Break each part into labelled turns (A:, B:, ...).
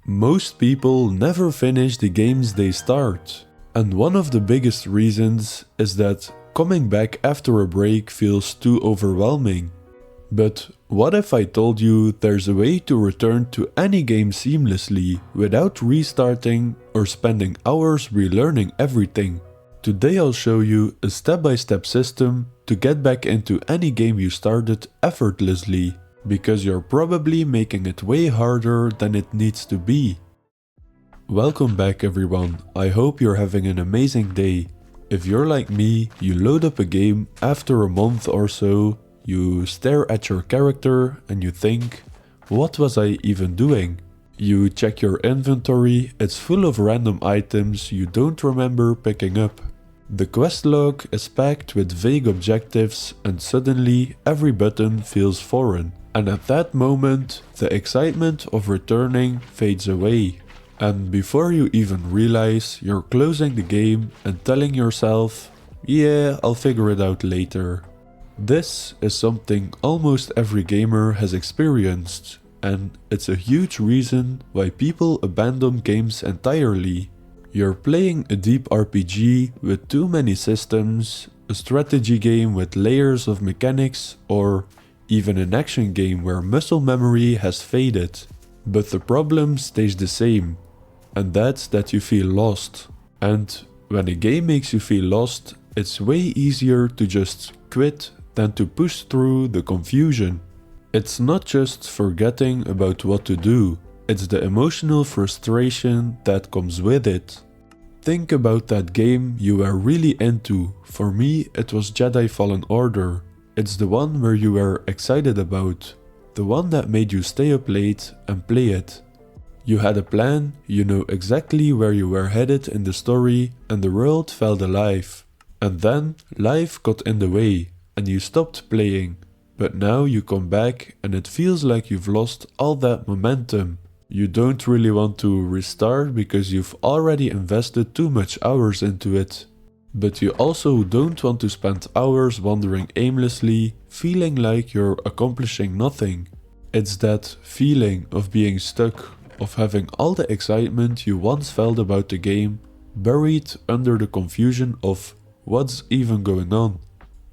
A: Most people never finish the games they start, and one of the biggest reasons is that coming back after a break feels too overwhelming. But what if I told you there's a way to return to any game seamlessly without restarting or spending hours relearning everything? Today I'll show you a step-by-step system to get back into any game you started effortlessly, because you're probably making it way harder than it needs to be. Welcome back everyone, I hope you're having an amazing day. If you're like me, you load up a game after a month or so, you stare at your character and you think, what was I even doing? You check your inventory, it's full of random items you don't remember picking up. The quest log is packed with vague objectives and suddenly every button feels foreign. And at that moment, the excitement of returning fades away. And before you even realize, you're closing the game and telling yourself, yeah, I'll figure it out later. This is something almost every gamer has experienced, and it's a huge reason why people abandon games entirely. You're playing a deep RPG with too many systems, a strategy game with layers of mechanics, or even an action game where muscle memory has faded. But the problem stays the same, and that's that you feel lost. And when a game makes you feel lost, it's way easier to just quit than to push through the confusion. It's not just forgetting about what to do, it's the emotional frustration that comes with it. Think about that game you were really into. For me, it was Jedi Fallen Order. It's the one where you were excited about, the one that made you stay up late and play it. You had a plan, you know exactly where you were headed in the story, and the world felt alive. And then life got in the way, and you stopped playing. But now you come back and it feels like you've lost all that momentum. You don't really want to restart because you've already invested too much hours into it. But you also don't want to spend hours wandering aimlessly, feeling like you're accomplishing nothing. It's that feeling of being stuck, of having all the excitement you once felt about the game buried under the confusion of what's even going on.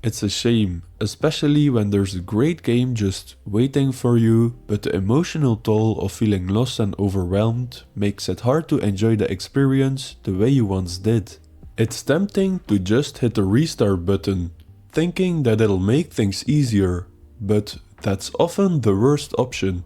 A: It's a shame, especially when there's a great game just waiting for you, but the emotional toll of feeling lost and overwhelmed makes it hard to enjoy the experience the way you once did. It's tempting to just hit the restart button, thinking that it'll make things easier, but that's often the worst option.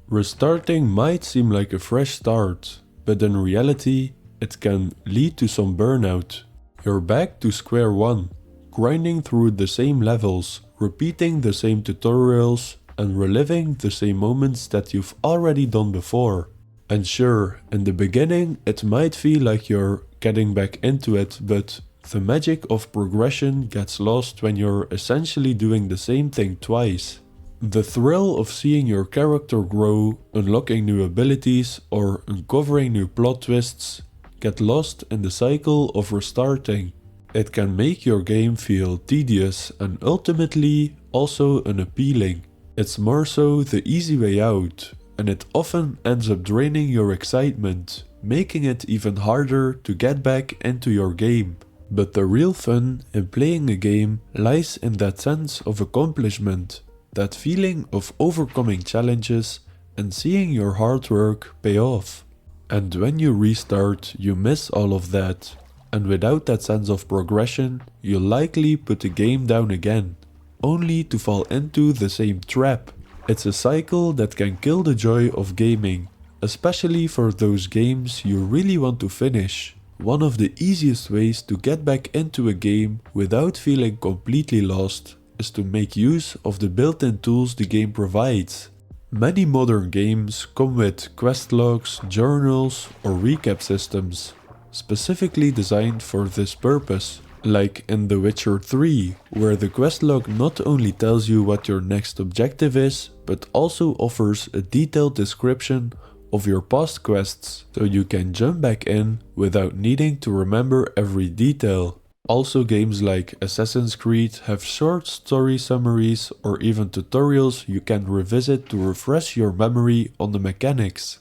A: Restarting might seem like a fresh start, but in reality, it can lead to some burnout. You're back to square one, grinding through the same levels, repeating the same tutorials, and reliving the same moments that you've already done before. And sure, in the beginning, it might feel like you're getting back into it, but the magic of progression gets lost when you're essentially doing the same thing twice. The thrill of seeing your character grow, unlocking new abilities, or uncovering new plot twists get lost in the cycle of restarting. It can make your game feel tedious and ultimately also unappealing. It's more so the easy way out, and it often ends up draining your excitement, making it even harder to get back into your game. But the real fun in playing a game lies in that sense of accomplishment, that feeling of overcoming challenges and seeing your hard work pay off. And when you restart, you miss all of that. And without that sense of progression, you'll likely put the game down again, only to fall into the same trap. It's a cycle that can kill the joy of gaming, especially for those games you really want to finish. One of the easiest ways to get back into a game without feeling completely lost is to make use of the built-in tools the game provides. Many modern games come with quest logs, journals, or recap systems, specifically designed for this purpose, like in The Witcher 3, where the quest log not only tells you what your next objective is, but also offers a detailed description of your past quests, so you can jump back in without needing to remember every detail. Also, games like Assassin's Creed have short story summaries or even tutorials you can revisit to refresh your memory on the mechanics.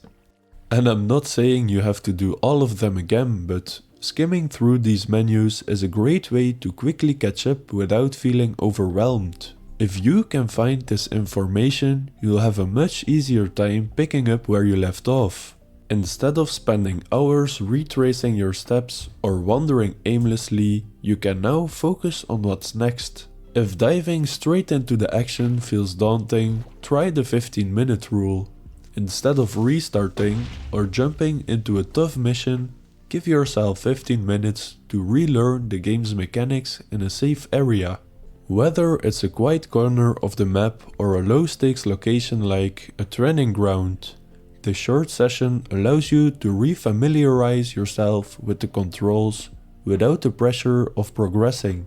A: And I'm not saying you have to do all of them again, but skimming through these menus is a great way to quickly catch up without feeling overwhelmed. If you can find this information, you'll have a much easier time picking up where you left off. Instead of spending hours retracing your steps or wandering aimlessly, you can now focus on what's next. If diving straight into the action feels daunting, try the 15-minute rule. Instead of restarting or jumping into a tough mission, give yourself 15 minutes to relearn the game's mechanics in a safe area. Whether it's a quiet corner of the map or a low-stakes location like a training ground, the short session allows you to refamiliarize yourself with the controls without the pressure of progressing.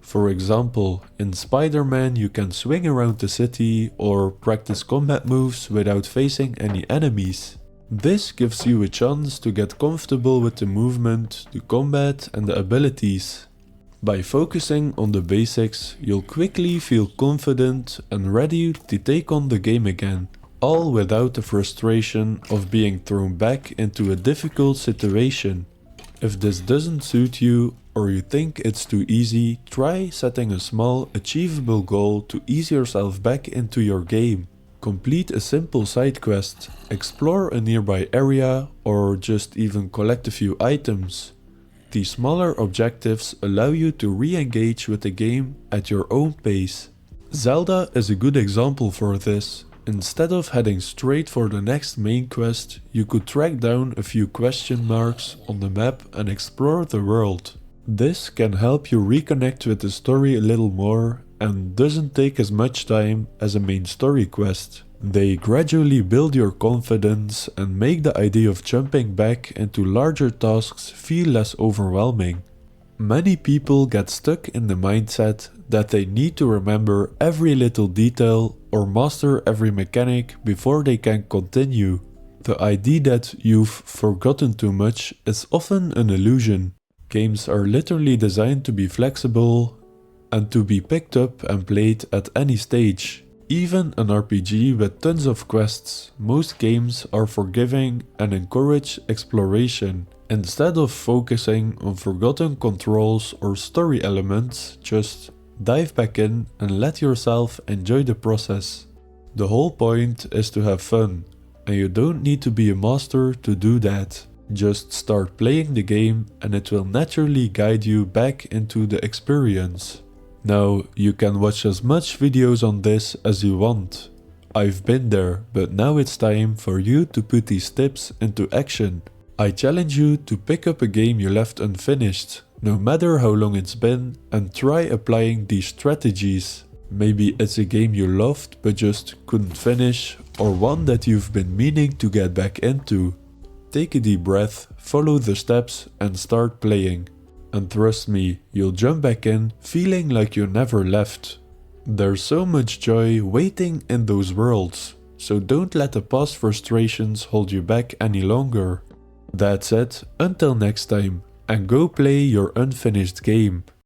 A: For example, in Spider-Man you can swing around the city or practice combat moves without facing any enemies. This gives you a chance to get comfortable with the movement, the combat and the abilities. By focusing on the basics, you'll quickly feel confident and ready to take on the game again, all without the frustration of being thrown back into a difficult situation. If this doesn't suit you, or you think it's too easy, try setting a small, achievable goal to ease yourself back into your game. Complete a simple side quest, explore a nearby area, or just even collect a few items. These smaller objectives allow you to re-engage with the game at your own pace. Zelda is a good example for this. Instead of heading straight for the next main quest, you could track down a few question marks on the map and explore the world. This can help you reconnect with the story a little more and doesn't take as much time as a main story quest. They gradually build your confidence and make the idea of jumping back into larger tasks feel less overwhelming. Many people get stuck in the mindset that they need to remember every little detail or master every mechanic before they can continue. The idea that you've forgotten too much is often an illusion. Games are literally designed to be flexible and to be picked up and played at any stage. Even an RPG with tons of quests, most games are forgiving and encourage exploration. Instead of focusing on forgotten controls or story elements, just dive back in and let yourself enjoy the process. The whole point is to have fun, and you don't need to be a master to do that. Just start playing the game and it will naturally guide you back into the experience. Now, you can watch as much videos on this as you want. I've been there, but now it's time for you to put these tips into action. I challenge you to pick up a game you left unfinished, no matter how long it's been, and try applying these strategies. Maybe it's a game you loved but just couldn't finish, or one that you've been meaning to get back into. Take a deep breath, follow the steps and start playing. And trust me, you'll jump back in feeling like you never left. There's so much joy waiting in those worlds, so don't let the past frustrations hold you back any longer. That's it, until next time, and go play your unfinished game.